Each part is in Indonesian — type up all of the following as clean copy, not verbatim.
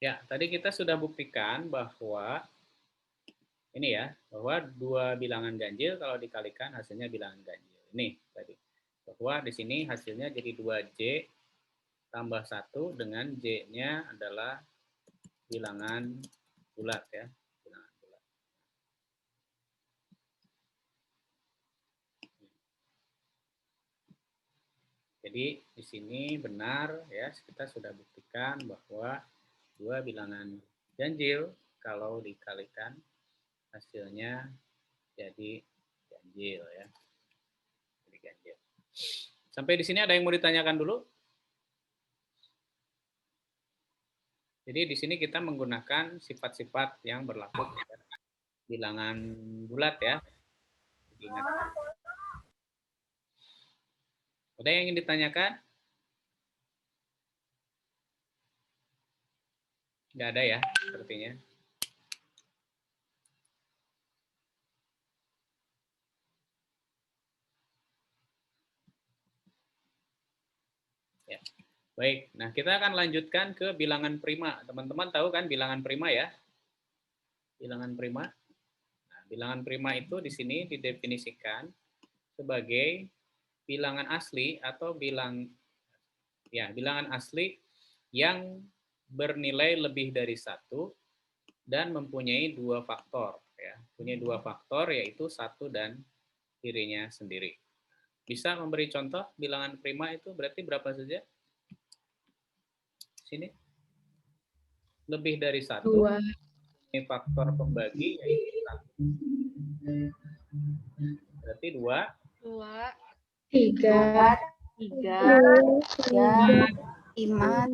Ya, tadi kita sudah buktikan bahwa ini ya, bahwa dua bilangan ganjil kalau dikalikan hasilnya bilangan ganjil. Ini tadi. Bahwa di sini hasilnya jadi 2J tambah 1 dengan J-nya adalah bilangan bulat ya. Bilangan bulat. Jadi di sini benar ya, kita sudah buktikan bahwa dua bilangan ganjil kalau dikalikan hasilnya jadi ganjil ya. Jadi ganjil. Sampai di sini ada yang mau ditanyakan dulu? Jadi di sini kita menggunakan sifat-sifat yang berlaku pada bilangan bulat ya. Ingat. Ada yang ingin ditanyakan? Nggak ada ya, sepertinya. Ya. Baik, nah kita akan lanjutkan ke bilangan prima. Teman-teman tahu kan bilangan prima ya? Bilangan prima. Nah, bilangan prima itu di sini didefinisikan sebagai bilangan asli atau bilangan asli yang bernilai lebih dari satu dan mempunyai dua faktor ya. Punya dua faktor yaitu satu dan dirinya sendiri. Bisa memberi contoh bilangan prima itu berarti berapa saja? Sini. Lebih dari satu. Ini faktor pembagi yaitu satu. Berarti dua. Tiga. Lima.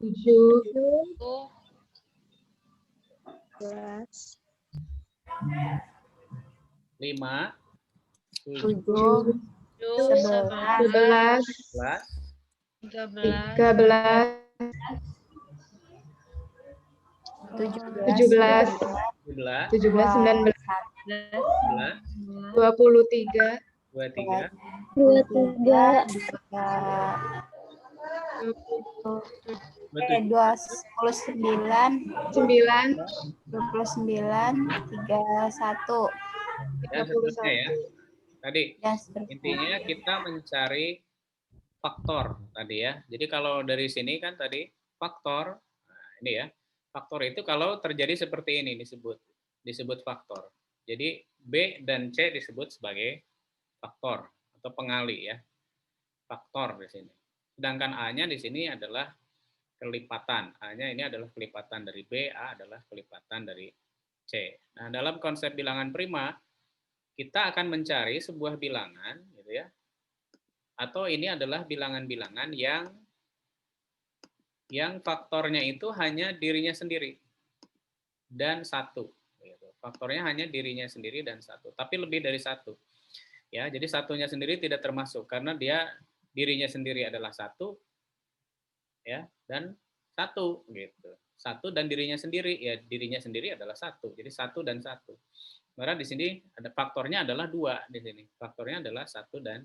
Tujuh. 5, 7, 11, 13, 17, 19, 23, 23, 9, 31. dan seterusnya ya. Tadi intinya kita mencari faktor tadi ya. Jadi kalau dari sini kan tadi faktor, nah ini ya. Faktor itu kalau terjadi seperti ini disebut faktor. Jadi B dan C disebut sebagai faktor atau pengali ya. Faktor di sini. Sedangkan A-nya di sini adalah kelipatan. A-nya ini adalah kelipatan dari B, A adalah kelipatan dari C. Nah, dalam konsep bilangan prima, kita akan mencari sebuah bilangan gitu ya. Atau ini adalah bilangan-bilangan yang faktornya itu hanya dirinya sendiri dan satu. Faktornya hanya dirinya sendiri dan satu, tapi lebih dari satu. Ya, jadi satunya sendiri tidak termasuk karena dia dirinya sendiri adalah satu, ya, dan satu gitu. Satu dan dirinya sendiri, ya dirinya sendiri adalah satu. Jadi satu dan satu. Karena di sini ada faktornya adalah dua di sini. Faktornya adalah satu dan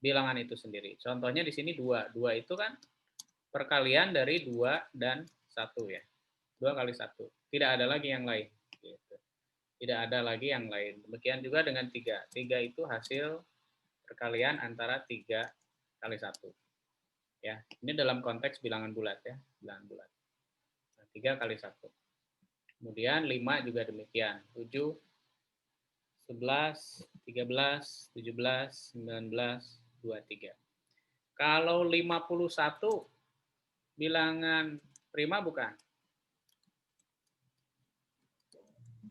bilangan itu sendiri. Contohnya di sini dua. Dua itu kan perkalian dari 2 dan 1 ya. 2 kali 1. Tidak ada lagi yang lain. Gitu. Tidak ada lagi yang lain. Demikian juga dengan 3. 3 itu hasil perkalian antara 3 kali 1. Ya, ini dalam konteks bilangan bulat ya. Bilangan bulat. Nah, 3 kali 1. Kemudian 5 juga demikian. 7, 11, 13, 17, 19, 23. Kalau 51 bilangan prima bukan?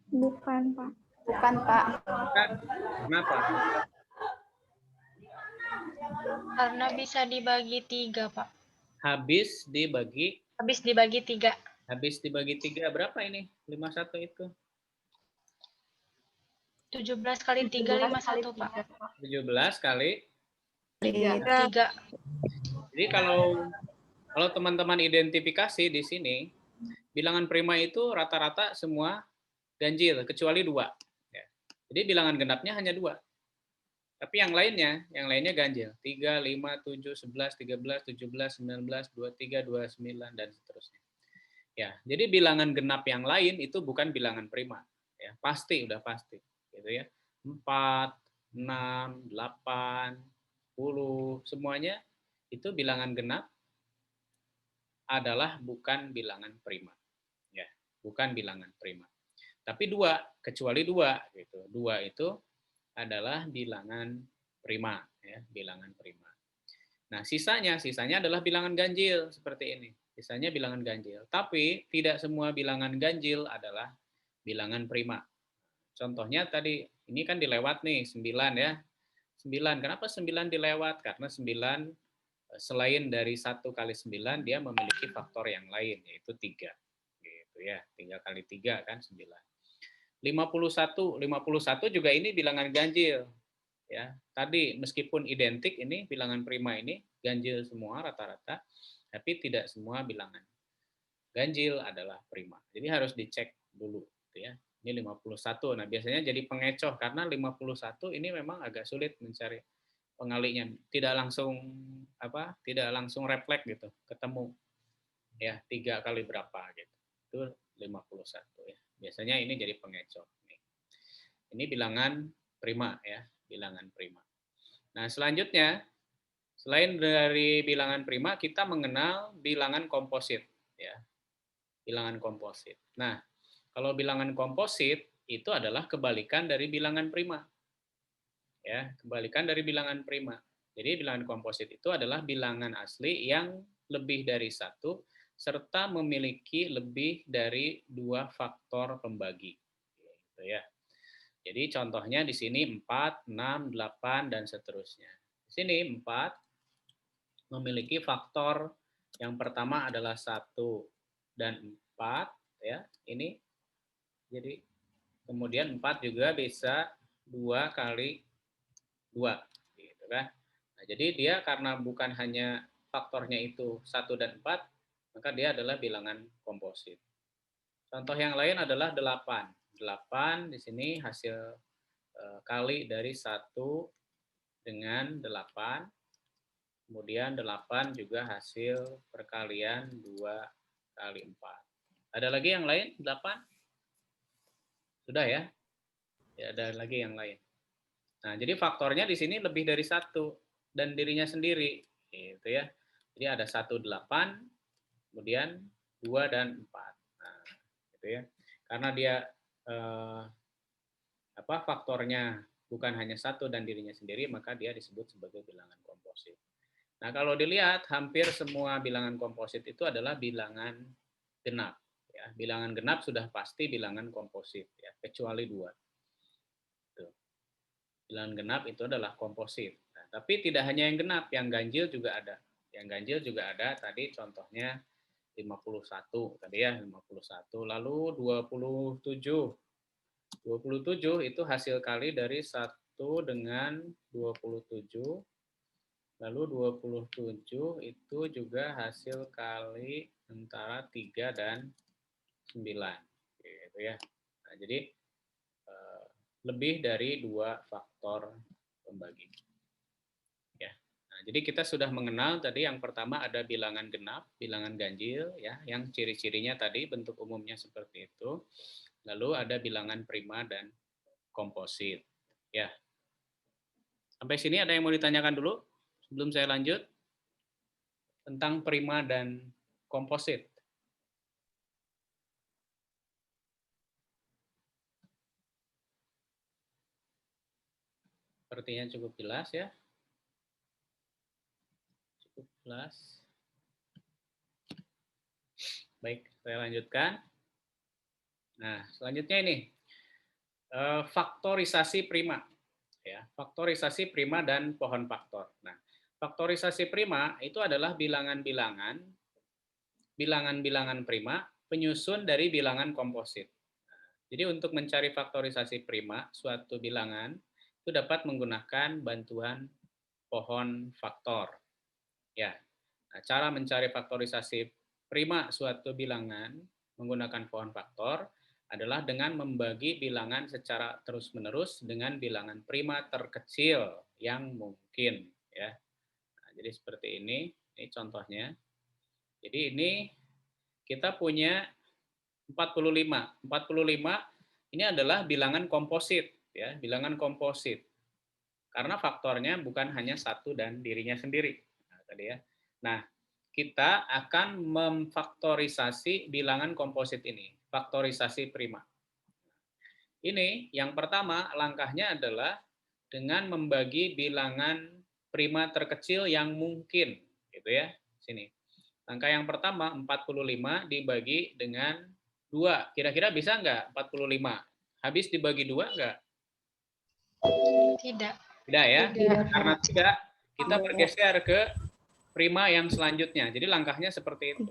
Bukan, Pak. Bukan, Pak. Bukan. Kenapa? Karena bisa dibagi 3, Pak. Habis dibagi Habis dibagi 3. Habis dibagi 3 berapa ini? 51 itu. 17 kali 3, 51, Pak. 17 kali. 3. Jadi kalau teman-teman identifikasi di sini, bilangan prima itu rata-rata semua ganjil, kecuali 2. Ya. Jadi bilangan genapnya hanya 2. Tapi yang lainnya ganjil. 3, 5, 7, 11, 13, 17, 19, 23, 29, dan seterusnya. Ya, jadi bilangan genap yang lain itu bukan bilangan prima. Ya, pasti, udah pasti. Gitu ya. 4, 6, 8, 10, semuanya itu bilangan genap adalah bukan bilangan prima. Ya, bukan bilangan prima. Tapi dua, kecuali dua gitu. Dua itu adalah bilangan prima, ya, bilangan prima. Nah, sisanya adalah bilangan ganjil seperti ini. Sisanya bilangan ganjil. Tapi tidak semua bilangan ganjil adalah bilangan prima. Contohnya tadi ini kan dilewat nih 9 ya. 9. Kenapa 9 dilewat? Karena 9 selain dari 1 kali 9 dia memiliki faktor yang lain yaitu 3. Gitu ya. 3 kali 3 kan 9. 51 juga ini bilangan ganjil. Ya, tadi meskipun identik ini bilangan prima ini ganjil semua rata-rata, tapi tidak semua bilangan ganjil adalah prima. Jadi harus dicek dulu, gitu ya. Ini 51. Nah, biasanya jadi pengecoh karena 51 ini memang agak sulit mencari pengalinya. Tidak langsung refleks gitu, ketemu ya 3 kali berapa gitu. Itu 51 ya. Biasanya ini jadi pengecoh. Ini bilangan prima ya, bilangan prima. Nah, selanjutnya selain dari bilangan prima, kita mengenal bilangan komposit ya. Bilangan komposit. Nah, kalau bilangan komposit itu adalah kebalikan dari bilangan prima. Ya, kebalikan dari bilangan prima. Jadi bilangan komposit itu adalah bilangan asli yang lebih dari satu serta memiliki lebih dari 2 faktor pembagi. Gitu ya. Jadi contohnya di sini 4, 6, 8, dan seterusnya. Di sini 4 memiliki faktor yang pertama adalah 1 dan 4. Ya, ini jadi kemudian 4 juga bisa 2 kali 2. Gitu kan. Nah, jadi dia karena bukan hanya faktornya itu 1 dan 4, maka dia adalah bilangan komposit. Contoh yang lain adalah 8. 8 di sini hasil kali dari 1 dengan 8, kemudian 8 juga hasil perkalian 2 kali 4. Ada lagi yang lain? 8? Sudah ya? Ya, ada lagi yang lain. Nah, jadi faktornya di sini lebih dari 1 dan dirinya sendiri. Gitu ya. Jadi ada 1, 8, kemudian 2 dan 4. Nah, gitu ya. Karena dia faktornya bukan hanya 1 dan dirinya sendiri, maka dia disebut sebagai bilangan komposit. Nah, kalau dilihat hampir semua bilangan komposit itu adalah bilangan genap. Ya, bilangan genap sudah pasti bilangan komposit, ya, kecuali 2. Tuh. Bilangan genap itu adalah komposit. Nah, tapi tidak hanya yang genap, yang ganjil juga ada. Yang ganjil juga ada, tadi contohnya 51, tadi ya 51, lalu 27. 27 itu hasil kali dari 1 dengan 27. Lalu 27 itu juga hasil kali antara 3 dan 9. Gitu ya. Nah, jadi lebih dari 2 faktor pembagi. Ya. Nah, jadi kita sudah mengenal tadi yang pertama ada bilangan genap, bilangan ganjil ya, yang ciri-cirinya tadi bentuk umumnya seperti itu. Lalu ada bilangan prima dan komposit. Ya. Sampai sini ada yang mau ditanyakan dulu sebelum saya lanjut tentang prima dan komposit. Sepertinya cukup jelas ya. Cukup jelas. Baik, saya lanjutkan. Nah, selanjutnya ini faktorisasi prima. Ya, faktorisasi prima dan pohon faktor. Nah, faktorisasi prima itu adalah bilangan-bilangan prima penyusun dari bilangan komposit. Jadi untuk mencari faktorisasi prima suatu bilangan itu dapat menggunakan bantuan pohon faktor. Ya. Nah, cara mencari faktorisasi prima suatu bilangan menggunakan pohon faktor adalah dengan membagi bilangan secara terus-menerus dengan bilangan prima terkecil yang mungkin, ya. Nah, jadi seperti ini contohnya. Jadi ini kita punya 45. 45 ini adalah bilangan komposit, ya, bilangan komposit. Karena faktornya bukan hanya satu dan dirinya sendiri. Nah, tadi ya. Nah, kita akan memfaktorisasi bilangan komposit ini, faktorisasi prima. Ini yang pertama langkahnya adalah dengan membagi bilangan prima terkecil yang mungkin, gitu ya. Sini. Langkah yang pertama 45 dibagi dengan 2. Kira-kira bisa nggak 45? Habis dibagi 2 nggak? Tidak. Tidak ya? Tidak. Karena tidak, kita bergeser ke prima yang selanjutnya. Jadi langkahnya seperti itu.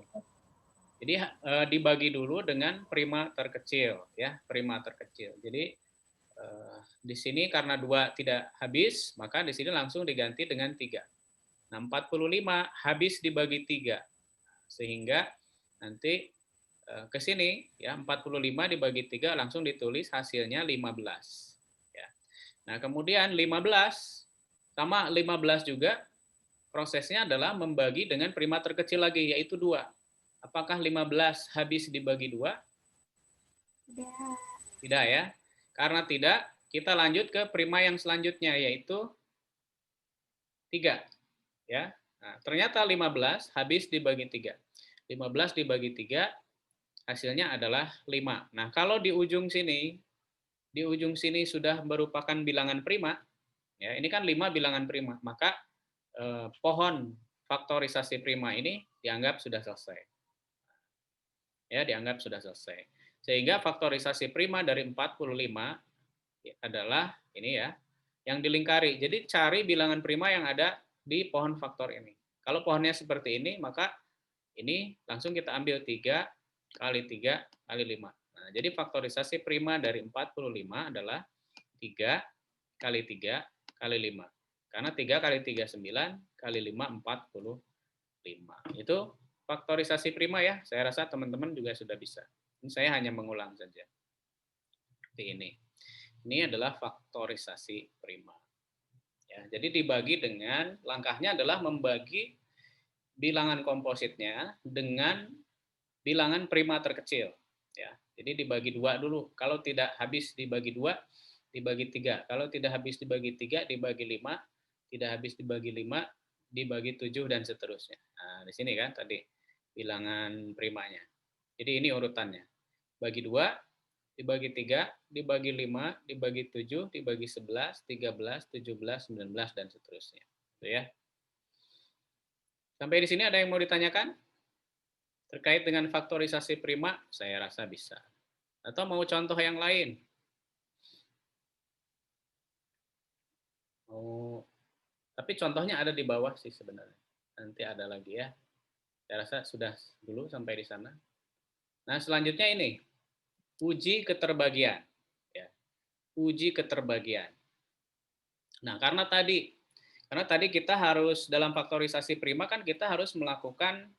Jadi dibagi dulu dengan prima terkecil, ya, prima terkecil. Jadi di sini karena 2 tidak habis, maka di sini langsung diganti dengan 3. Nah, 45 habis dibagi 3. Sehingga nanti ke sini ya 45 dibagi 3 langsung ditulis hasilnya 15. Ya. Nah, kemudian 15 sama 15 juga prosesnya adalah membagi dengan prima terkecil lagi, yaitu 2. Apakah 15 habis dibagi 2? Tidak. Tidak ya. Karena tidak, kita lanjut ke prima yang selanjutnya, yaitu 3. Ya. Nah, ternyata 15 habis dibagi 3. 15 dibagi 3, hasilnya adalah 5. Nah, kalau di ujung sini sudah merupakan bilangan prima, ya ini kan 5 bilangan prima, maka pohon faktorisasi prima ini dianggap sudah selesai. Ya, dianggap sudah selesai. Sehingga faktorisasi prima dari 45 adalah ini ya, yang dilingkari. Jadi cari bilangan prima yang ada di pohon faktor ini. Kalau pohonnya seperti ini, maka ini langsung kita ambil 3 kali 3 kali 5. Nah, jadi faktorisasi prima dari 45 adalah 3 kali 3 kali 5. Karena 3 kali 3 9, kali 5 45. Itu faktorisasi prima ya. Saya rasa teman-teman juga sudah bisa. Ini saya hanya mengulang saja. Seperti ini. Ini adalah faktorisasi prima. Ya, jadi dibagi dengan, langkahnya adalah membagi bilangan kompositnya dengan bilangan prima terkecil. Ya, jadi dibagi 2 dulu. Kalau tidak habis dibagi 2, dibagi 3. Kalau tidak habis dibagi 3, dibagi 5. Tidak habis dibagi 5, dibagi 7 dan seterusnya. Nah, di sini kan tadi bilangan primanya. Jadi ini urutannya. Bagi 2, dibagi 3, dibagi 5, dibagi 7, dibagi 11, 13, 17, 19 dan seterusnya. Gitu ya. Sampai di sini ada yang mau ditanyakan? Terkait dengan faktorisasi prima, saya rasa bisa. Atau mau contoh yang lain? Oh, tapi contohnya ada di bawah sih sebenarnya. Nanti ada lagi ya. Saya rasa sudah dulu sampai di sana. Nah, selanjutnya ini. Uji keterbagian. Ya. Uji keterbagian. Nah, karena tadi kita harus dalam faktorisasi prima kan kita harus melakukan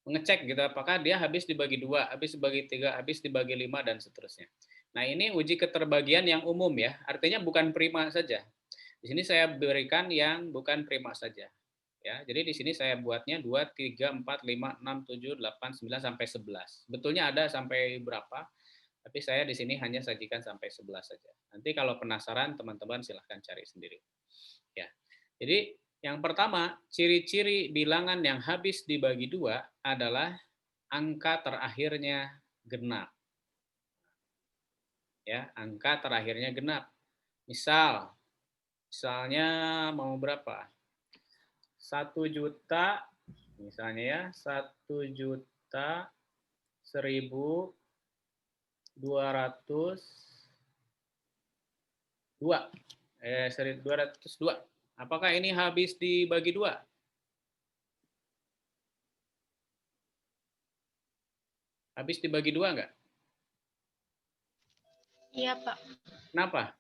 mengecek gitu apakah dia habis dibagi 2, habis dibagi 3, habis dibagi 5 dan seterusnya. Nah, ini uji keterbagian yang umum ya. Artinya bukan prima saja. Di sini saya berikan yang bukan prima saja. Ya, jadi di sini saya buatnya 2, 3, 4, 5, 6, 7, 8, 9 sampai 11. Betulnya ada sampai berapa? Tapi saya di sini hanya sajikan sampai 11 saja. Nanti kalau penasaran teman-teman silahkan cari sendiri. Ya. Jadi yang pertama, ciri-ciri bilangan yang habis dibagi 2 adalah angka terakhirnya genap. Ya, angka terakhirnya genap. Misalnya mau berapa? 1 juta, misalnya ya, 1 juta 1.202. 1.202. Apakah ini habis dibagi 2? Habis dibagi 2 enggak? Iya, Pak. Kenapa?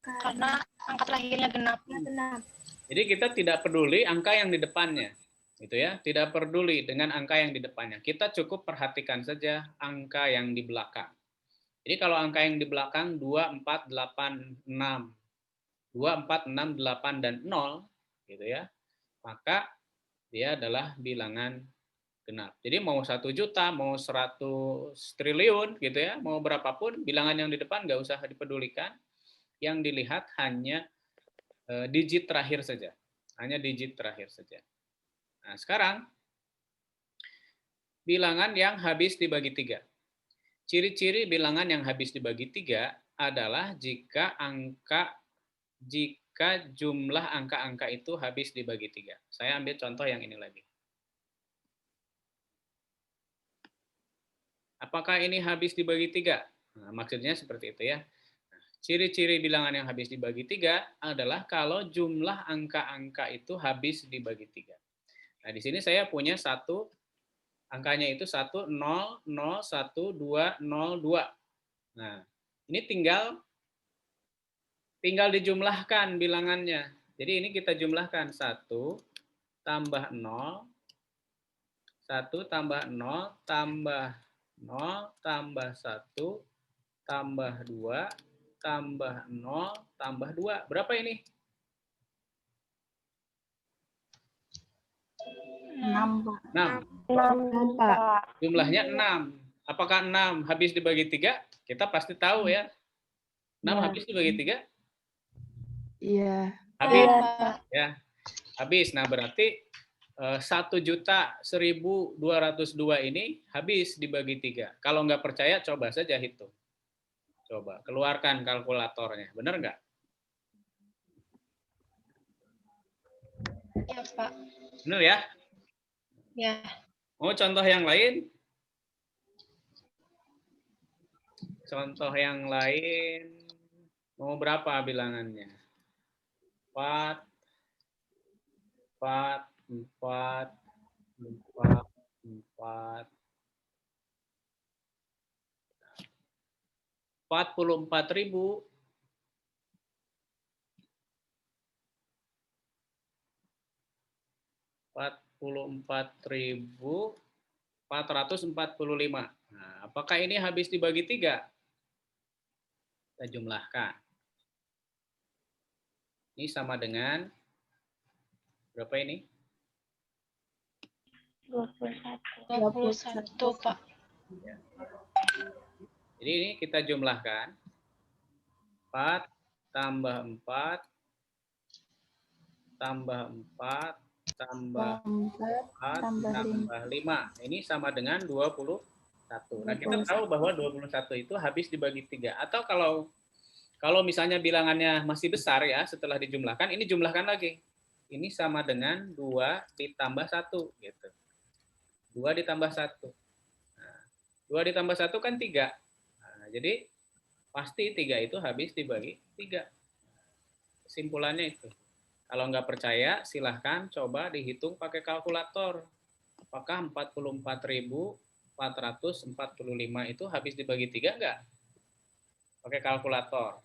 Karena angka terakhirnya genap. Genap. Jadi kita tidak peduli angka yang di depannya. Gitu ya, tidak peduli dengan angka yang di depannya. Kita cukup perhatikan saja angka yang di belakang. Jadi kalau angka yang di belakang 2, 4, 8, 6, 2, 4, 6, 8, dan 0, gitu ya, maka dia adalah bilangan genap. Jadi mau 1 juta, mau 100 triliun, gitu ya, mau berapapun, bilangan yang di depan nggak usah dipedulikan. Yang dilihat hanya digit terakhir saja. Hanya digit terakhir saja. Nah, sekarang bilangan yang habis dibagi 3. Ciri-ciri bilangan yang habis dibagi 3 adalah jika jumlah angka-angka itu habis dibagi 3. Saya ambil contoh yang ini lagi. Apakah ini habis dibagi 3? Nah, maksudnya seperti itu ya. Ciri-ciri bilangan yang habis dibagi 3 adalah kalau jumlah angka-angka itu habis dibagi 3. Nah, di sini saya punya satu, angkanya itu 1, 0, 0, 1, 2, 0, 2. Nah, ini tinggal dijumlahkan bilangannya. Jadi ini kita jumlahkan 1 tambah 0, 1 tambah 0 tambah 0 tambah 1 tambah 2 tambah 0 tambah 2. Berapa ini? 6, Pak. 6. 6, Pak. Jumlahnya 6. Apakah 6 habis dibagi 3? Kita pasti tahu ya. 6 Ya. habis dibagi 3? Iya. Habis. Iya, Pak. Ya. Habis. Nah, berarti 1.1202 ini habis dibagi 3. Kalau nggak percaya, coba saja hitung. Coba, keluarkan kalkulatornya. Benar nggak? Iya, Pak. Benar ya? Ya. Mau contoh yang lain? Contoh yang lain, mau berapa bilangannya? 4, 4, 4, 4, 4, 44.000. 44.445. Nah, apakah ini habis dibagi 3? Kita jumlahkan. Ini sama dengan berapa ini? 21, Pak. Jadi ini kita jumlahkan. 4 tambah 4 tambah 4 tambah 4 tambah 5. Ini sama dengan 21. Nah, kita tahu bahwa 21 itu habis dibagi 3. Atau kalau misalnya bilangannya masih besar ya, setelah dijumlahkan, ini jumlahkan lagi. Ini sama dengan 2 ditambah 1. Gitu. 2 ditambah 1. Nah, 2 ditambah 1 kan 3. Nah, jadi pasti 3 itu habis dibagi 3. Kesimpulannya itu. Kalau nggak percaya, silahkan coba dihitung pakai kalkulator. Apakah 44.445 itu habis dibagi 3 nggak? Pakai kalkulator.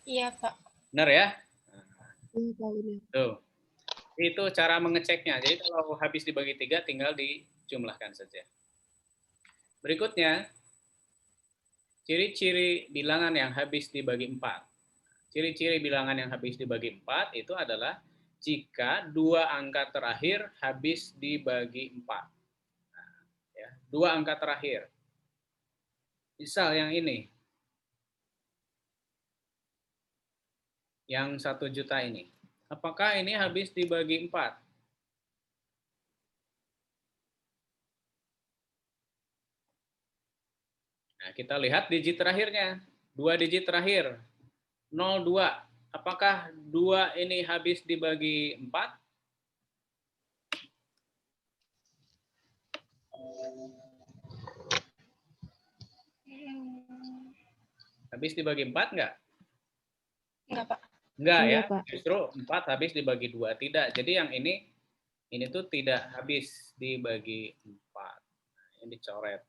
Iya, Pak. Benar ya? Iya, Pak. Tuh. Itu cara mengeceknya. Jadi kalau habis dibagi 3 tinggal dijumlahkan saja. Berikutnya, ciri-ciri bilangan yang habis dibagi 4. Ciri-ciri bilangan yang habis dibagi 4 itu adalah jika dua angka terakhir habis dibagi 4. Nah, ya, dua angka terakhir. Misal yang ini. Yang 1 juta ini. Apakah ini habis dibagi 4? Nah, kita lihat digit terakhirnya. 2 digit terakhir. 02. Apakah 2 ini habis dibagi 4? Habis dibagi 4 enggak? Enggak, Pak. Enggak ya, Enggak, Pak. justru 4 habis dibagi 2. Tidak. Jadi yang ini tuh tidak habis dibagi 4. Ini dicoret.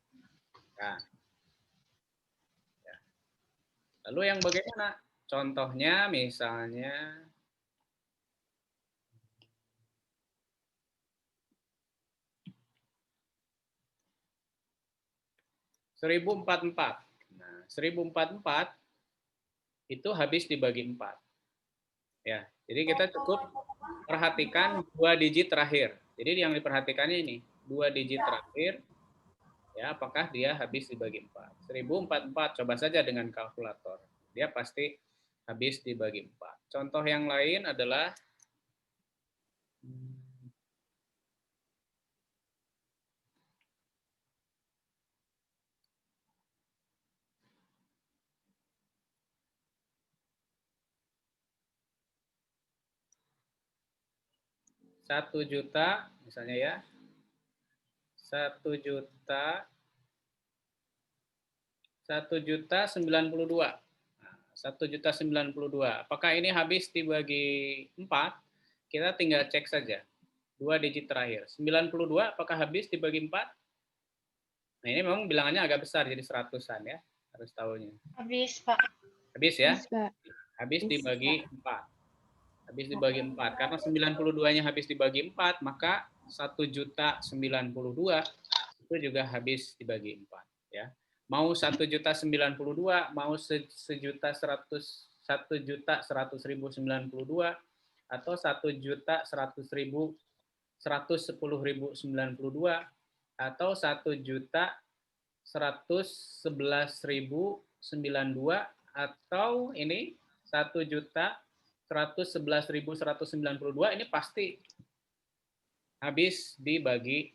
Nah. Ya. Lalu yang bagaimana? Contohnya misalnya 1044. Nah, 1044 itu habis dibagi 4. Ya, jadi kita cukup perhatikan 2 digit terakhir. Jadi yang diperhatikannya ini, 2 digit terakhir, ya, apakah dia habis dibagi 4. 1044, coba saja dengan kalkulator. Dia pasti habis dibagi 4. Contoh yang lain adalah 1 juta, misalnya ya, 1 juta 1.092. Nah, 1.092. Apakah ini habis dibagi 4? Kita tinggal cek saja. 2 digit terakhir. 92 apakah habis dibagi 4? Nah, ini memang bilangannya agak besar, jadi 100-an ya. Harus tahunya. Habis, Pak. Habis ya? Habis, Pak. Habis Habis, dibagi 4. Habis dibagi 4. Karena 92-nya habis dibagi 4, maka 1.092 itu juga habis dibagi 4. Ya. Mau 1.092, mau 1.100.092 atau 1.100.110.092 atau 1.111.092 atau ini 1.111.192, ini pasti habis dibagi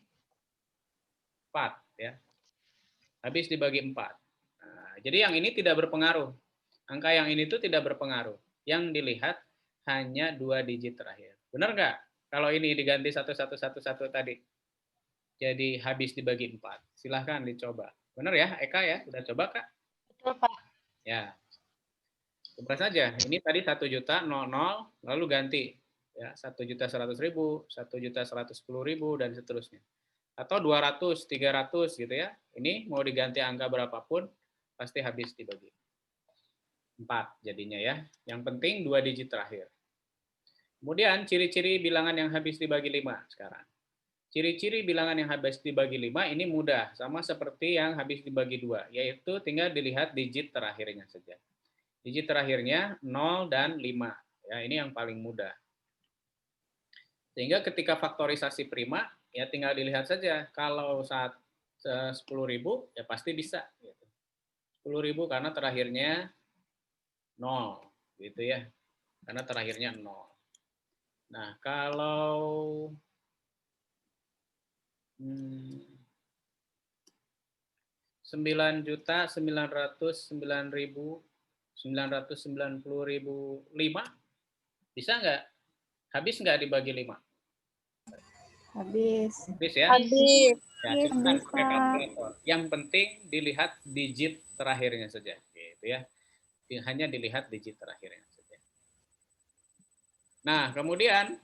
4 ya. Habis dibagi 4. Nah, jadi yang ini tidak berpengaruh. Angka yang ini tuh tidak berpengaruh. Yang dilihat hanya 2 digit terakhir. Benar nggak? Kalau ini diganti 1111 tadi. Jadi habis dibagi 4. Silahkan dicoba. Benar ya, Eka ya? Sudah coba, Kak? Betul, Pak. Ya. Coba saja. Ini tadi 1.000.00, lalu ganti. Ya, 1.100.000, 1.110.000, dan seterusnya. Atau 200, 300 gitu ya. Ini mau diganti angka berapapun, pasti habis dibagi 4 jadinya ya. Yang penting 2 digit terakhir. Kemudian ciri-ciri bilangan yang habis dibagi 5 sekarang. Ciri-ciri bilangan yang habis dibagi 5 ini mudah, sama seperti yang habis dibagi 2, yaitu tinggal dilihat digit terakhirnya saja. Digit terakhirnya 0 dan 5. Ya, ini yang paling mudah. Sehingga ketika faktorisasi prima, ya tinggal dilihat saja. Kalau saat 10.000 ya pasti bisa. 10.000 karena terakhirnya 0, gitu ya. Karena terakhirnya 0. Nah, kalau 9.909.990.5 bisa nggak? Habis nggak dibagi 5? Habis. Habis ya? Habis. Ya, silakan pakai kalkulator. Yang penting dilihat digit terakhirnya saja, gitu ya. Hanya dilihat digit terakhirnya saja. Nah, kemudian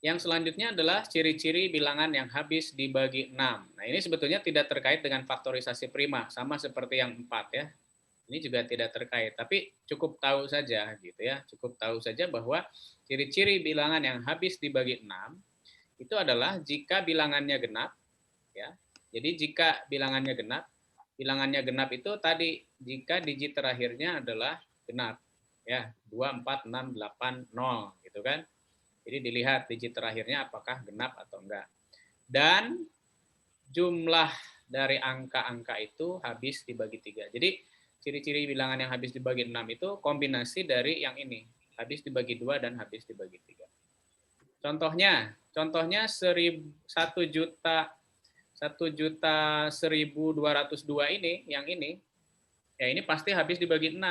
yang selanjutnya adalah ciri-ciri bilangan yang habis dibagi 6. Nah, ini sebetulnya tidak terkait dengan faktorisasi prima, sama seperti yang 4 ya. Ini juga tidak terkait, tapi cukup tahu saja gitu ya. Cukup tahu saja bahwa ciri-ciri bilangan yang habis dibagi 6 itu adalah jika bilangannya genap ya. Jadi jika bilangannya genap itu tadi jika digit terakhirnya adalah genap ya, 2, 4, 6, 8, 0 gitu kan. Jadi dilihat digit terakhirnya apakah genap atau enggak. Dan jumlah dari angka-angka itu habis dibagi 3. Jadi ciri-ciri bilangan yang habis dibagi 6 itu kombinasi dari yang ini, habis dibagi 2 dan habis dibagi 3. Contohnya 1.101.202 ini, yang ini, ya ini pasti habis dibagi 6.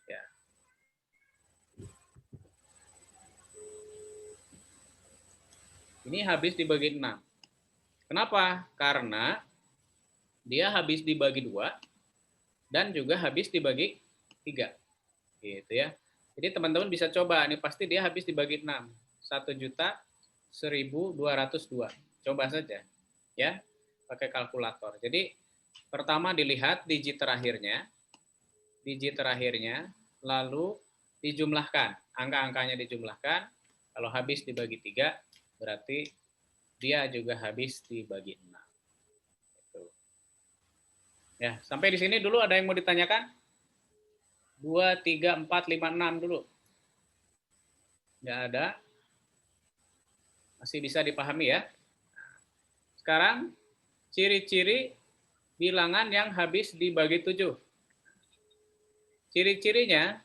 Ya. Ini habis dibagi 6. Kenapa? Karena dia habis dibagi 2 dan juga habis dibagi 3. Gitu ya. Jadi teman-teman bisa coba, ini pasti dia habis dibagi 6. 1.100.202. Coba saja ya, pakai kalkulator. Jadi pertama dilihat digit terakhirnya, lalu dijumlahkan, angka-angkanya dijumlahkan. Kalau habis dibagi 3, berarti dia juga habis dibagi 6. Gitu. Ya, sampai di sini dulu ada yang mau ditanyakan? 2, 3, 4, 5, 6 dulu. Nggak ada. Masih bisa dipahami ya. Sekarang ciri-ciri bilangan yang habis dibagi 7. Ciri-cirinya,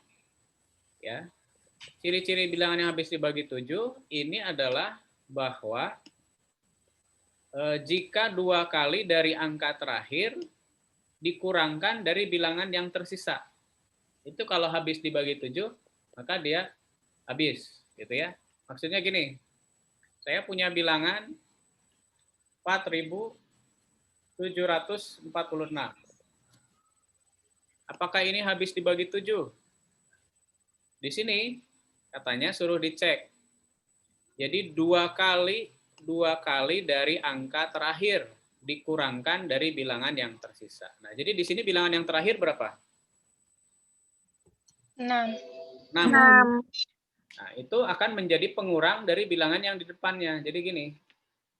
ya, ciri-ciri bilangan yang habis dibagi 7 ini adalah bahwa jika 2 kali dari angka terakhir dikurangkan dari bilangan yang tersisa. Itu kalau habis dibagi 7, maka dia habis, gitu ya. Maksudnya gini, saya punya bilangan 4.746. Apakah ini habis dibagi 7? Di sini katanya suruh dicek. Jadi 2 kali dari angka terakhir dikurangkan dari bilangan yang tersisa. Nah, jadi di sini bilangan yang terakhir berapa? 6. 6. 6. Nah, itu akan menjadi pengurang dari bilangan yang di depannya. Jadi gini,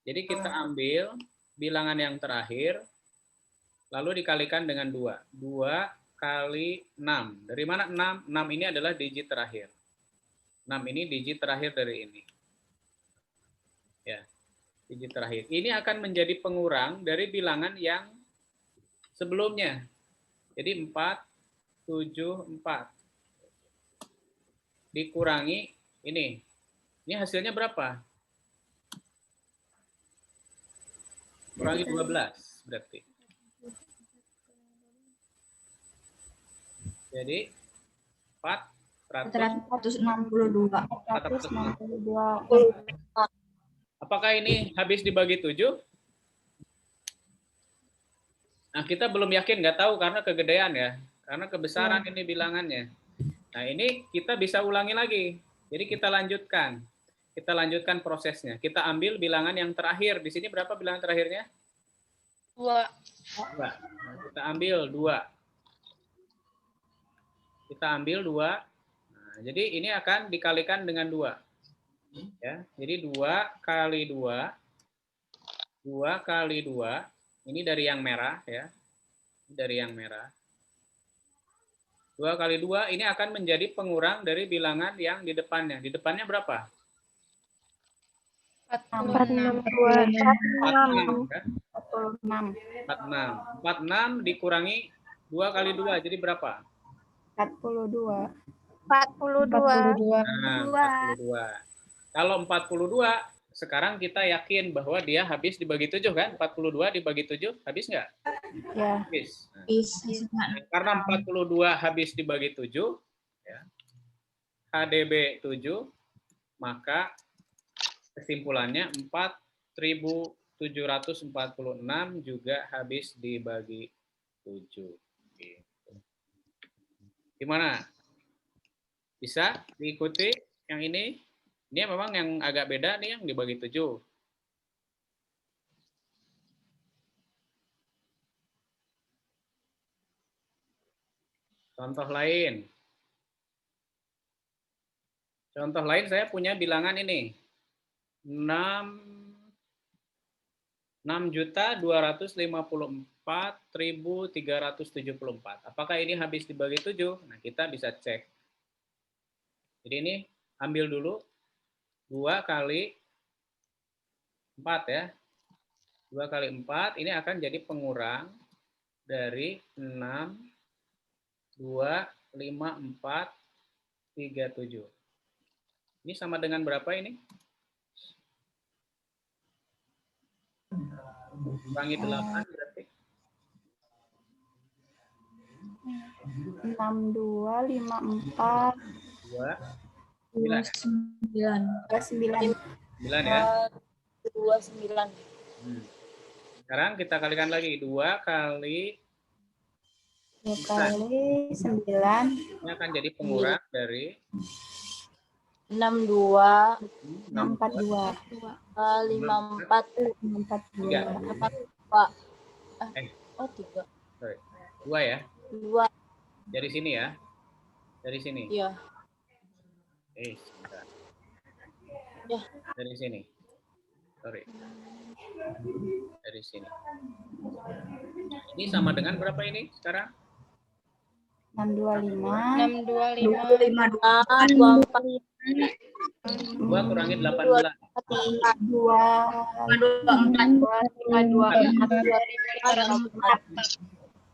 jadi kita ambil bilangan yang terakhir, lalu dikalikan dengan 2. 2 kali 6. Dari mana 6? 6 ini adalah digit terakhir. 6 ini digit terakhir dari ini. Ya, digit terakhir. Ini akan menjadi pengurang dari bilangan yang sebelumnya. Jadi 4, 7, 4. Dikurangi ini. Ini hasilnya berapa? Kurangi 12 berarti. Jadi 462. 462. Apakah ini habis dibagi 7? Nah, kita belum yakin, nggak tahu karena kegedean ya. Karena kebesaran ini bilangannya. Nah, ini kita bisa ulangi lagi. Jadi kita lanjutkan. Kita lanjutkan prosesnya. Kita ambil bilangan yang terakhir. Di sini berapa bilangan terakhirnya? 2. 2. Nah, kita ambil 2. Kita ambil 2. Nah, jadi ini akan dikalikan dengan 2. Ya, jadi 2 kali 2. 2 kali 2. Ini dari yang merah ya. Dari yang merah. 2 kali 2 ini akan menjadi pengurang dari bilangan yang di depannya. Di depannya berapa? 46. 46. Kan? 46. 46 dikurangi 2 kali 2, jadi berapa? 42. 42. Nah, 42. Kalau 42, sekarang kita yakin bahwa dia habis dibagi 7 kan? 42 dibagi 7, habis nggak? Ya. Habis. Nah, Bisa. karena 42 habis dibagi 7, ya, HDB 7, maka kesimpulannya 4.746 juga habis dibagi 7. Gitu. Gimana? Bisa diikuti yang ini? Ini memang yang agak beda nih yang dibagi 7. Contoh lain. Contoh lain saya punya bilangan ini. 6.254.374. Apakah ini habis dibagi 7? Nah, kita bisa cek. Jadi ini ambil dulu 2 kali 4 ya. 2 kali 4 ini akan jadi pengurang dari 6, 2, 5, 4, 3, 7. Ini sama dengan berapa ini? Kurangi 8 berarti. 6254 2, 9 ya. 29. Sekarang kita kalikan lagi. 2 kali 9 ini akan jadi pengurang dari 62 642. 54 3. 2 ya. 2. Dari sini ya. Dari sini. Iya. Sebentar. Ya. Dari sini. Sorry. Dari sini. Ini sama dengan berapa ini sekarang? 625. 625. 24. 2 kurangi 18.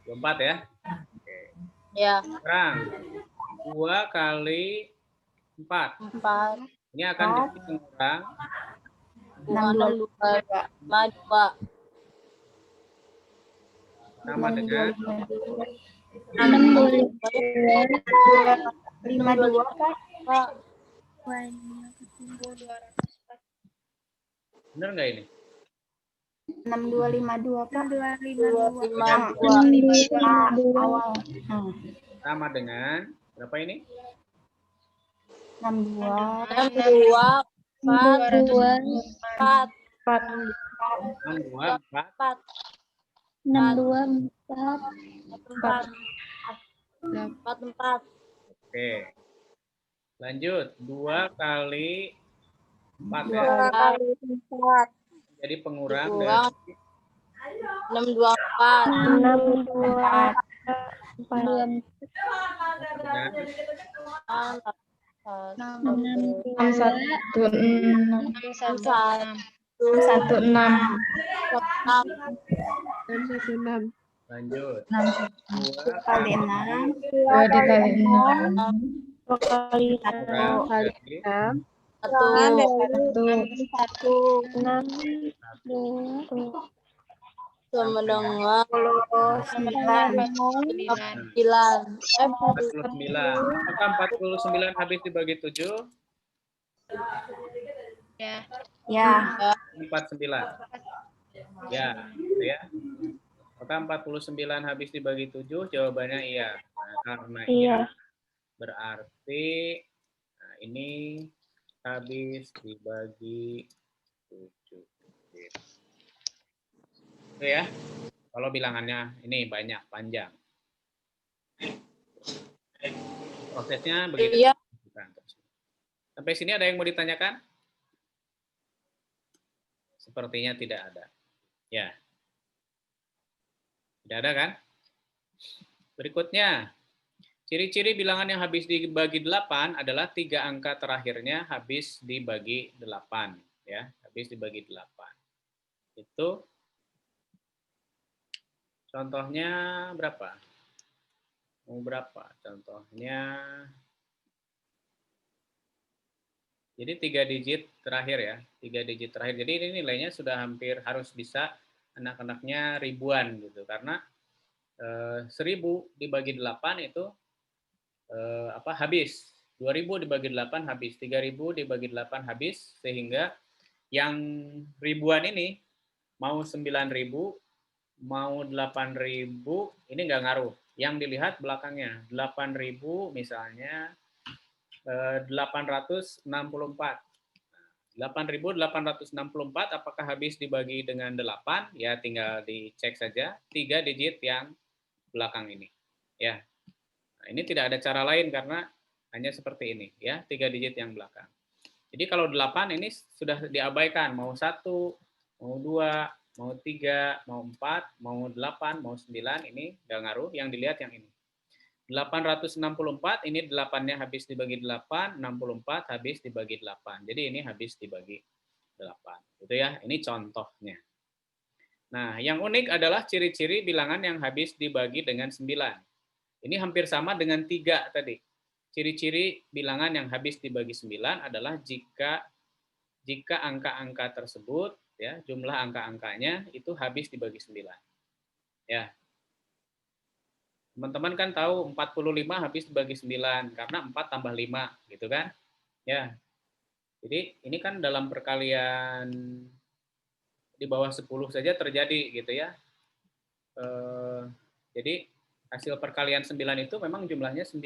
24 ya. Ya, Sekarang 2 kali 4. 4. Ini akan jadi pengurang 622. sama dengan 52 Kak. benar nggak ini? 6252 Kak. 252. Awal. Sama dengan berapa ini? 62. 62. 4. 6, 2, 4. 4. Oke. Lanjut. 2 kali 4 ya. 2 kali 4. Jadi pengurang Kurang. dari 624. 616. lanjut. 2 kali 6. 2 kali 6. Kurang dari sama dengan 49. 49. Apakah 49 habis dibagi 7? Ya. Ya. 49. Ya, gitu ya. Apakah 49 habis dibagi 7? Jawabannya iya. Nah, karena iya, berarti nah, ini habis dibagi 7. Oke ya. Kalau bilangannya ini banyak, panjang. Prosesnya begitu. Iya. Sampai sini ada yang mau ditanyakan? Sepertinya tidak ada. Ya. Tidak ada kan? Berikutnya, ciri-ciri bilangan yang habis dibagi 8 adalah 3 angka terakhirnya habis dibagi 8. Ya, habis dibagi 8. Itu contohnya berapa? Mau berapa? Contohnya, jadi 3 digit terakhir ya, 3 digit terakhir. Jadi ini nilainya sudah hampir harus bisa anak-anaknya ribuan gitu, karena 1000 dibagi 8 itu habis. 2000 dibagi 8 habis, 3000 dibagi 8 habis, sehingga yang ribuan ini mau 9000 mau 8000 ini nggak ngaruh. Yang dilihat belakangnya 8000 misalnya 864. 8.864 apakah habis dibagi dengan 8? Ya tinggal dicek saja 3 digit yang belakang ini. Ya. Nah, ini tidak ada cara lain karena hanya seperti ini ya, 3 digit yang belakang. Jadi kalau 8 ini sudah diabaikan, mau 1, mau 2, mau 3, mau 4, mau 8, mau 9 ini nggak ngaruh, yang dilihat yang ini. 864 ini 8-nya habis dibagi 8, 64 habis dibagi 8. Jadi ini habis dibagi 8. Gitu ya. Ini contohnya. Nah, yang unik adalah ciri-ciri bilangan yang habis dibagi dengan 9. Ini hampir sama dengan 3 tadi. Ciri-ciri bilangan yang habis dibagi 9 adalah jika angka-angka tersebut ya, jumlah angka-angkanya itu habis dibagi 9. Ya. Teman-teman kan tahu 45 habis dibagi 9 karena 4 tambah 5 gitu kan? Ya. Jadi ini kan dalam perkalian di bawah 10 saja terjadi gitu ya. Jadi hasil perkalian 9 itu memang jumlahnya 9.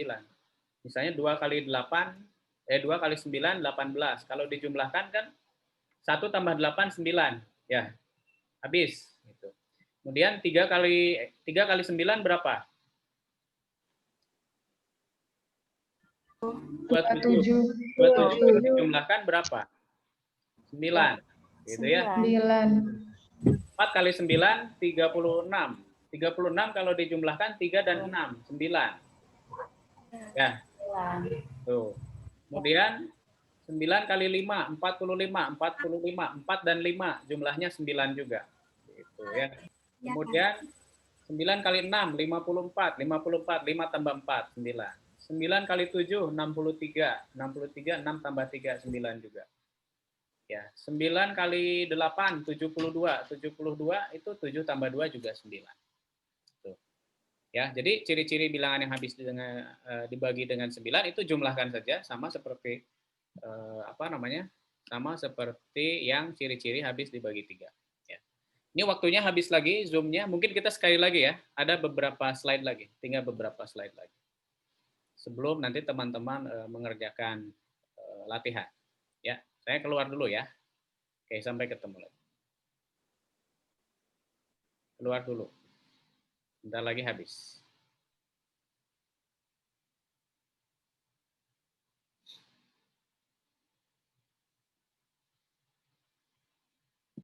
Misalnya 2 kali 8 2 kali 9 18. Kalau dijumlahkan kan 1 tambah 8 9 ya. Habis gitu. Kemudian 3 kali 9 berapa? 27. 27 dijumlahkan berapa? 9. Gitu ya. 9. 4 kali 9, 36. 36 kalau dijumlahkan 3 dan 6, 9. Ya, 9. tuh. Kemudian 9 kali 5, 45. 45, 4 dan 5, jumlahnya 9 juga. Gitu ya. Kemudian 9 kali 6, 54. 54, 5 tambah 4, 9. 9 kali 7, 63. 63, 6 tambah 3, 9 juga. Ya, 9 kali 8, 72. 72 itu 7 tambah 2 juga 9. Tuh. Ya, jadi ciri-ciri bilangan yang habis dibagi dengan 9 itu jumlahkan saja sama seperti sama seperti yang ciri-ciri habis dibagi 3. Ya. Ini waktunya habis lagi Zoom-nya. Mungkin kita sekali lagi ya. Ada beberapa slide lagi. Tinggal beberapa slide lagi. Sebelum nanti teman-teman mengerjakan latihan. Ya, saya keluar dulu ya. Oke, sampai ketemu lagi. Keluar dulu. Bentar lagi habis.